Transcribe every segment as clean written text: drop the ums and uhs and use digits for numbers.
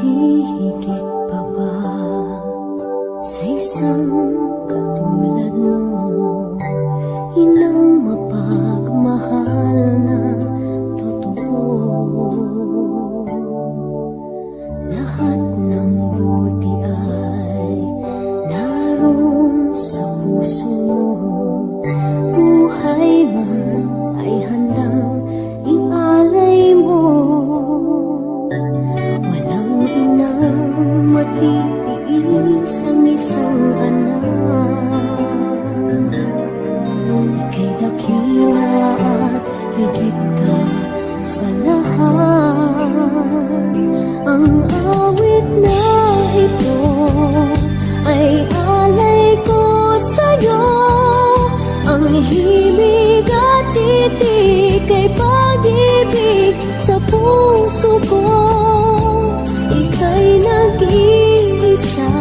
hihigit pa ba sa isang katulad mo? Inang mapagmahal na totoo. Lahat ng buti ay naroon sa puso mo. Buhay man ay handang ialay mo. Walang inang matiis ang isang anak. Ika'y dakila at higit ka sa lahat. Ang awit na ito ay alay ko sa'yo. Ang himig at titik ay pag-ibig sa puso ko. Ika'y nag-iisa,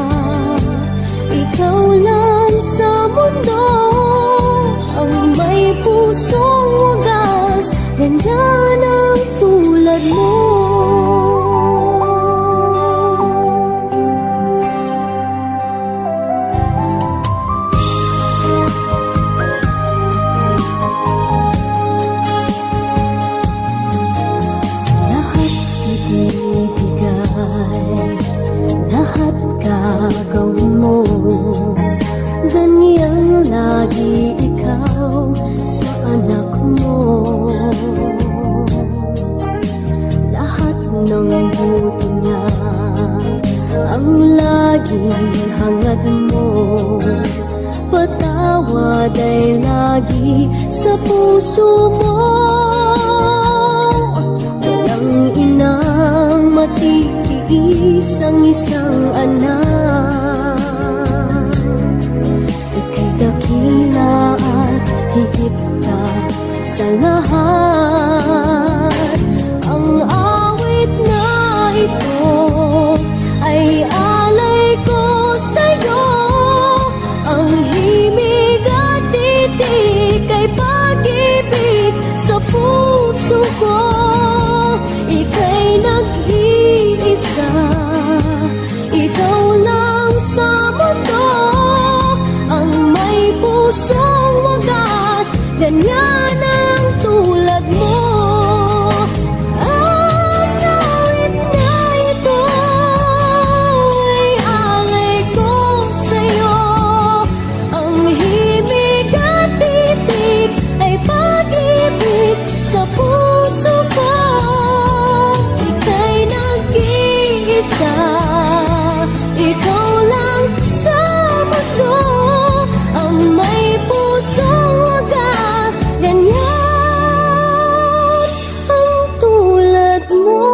ikaw lang sa mundo. Ang may pusong wagas, ganyan ang tulad mo. Lahat gagawin mo, ganyang lagi ikaw sa anak mo. Lahat ng buti niya ang laging hangad mo. Patawad ay lagi sa puso mo. Walang inang matiis ang isang anak. Ika'y dakila at higit ka sa lahat. Ang awit na ito ay alay ko sa'yo. Ang himig at titik ay pag-ibig sa puso ko. Ika'y nag-iisa, ikaw lang sa mundo. Ang may pusong wagas, ganyan ang tulad mo. Ang awit na ito ay alay ko sa'yo. Ang himig at titik ay pag-ibig sa puso ko. Ika'y nag-iisa, ikaw lang sa mundo. Ang may pusong wagas, ganyan ang tulad mo.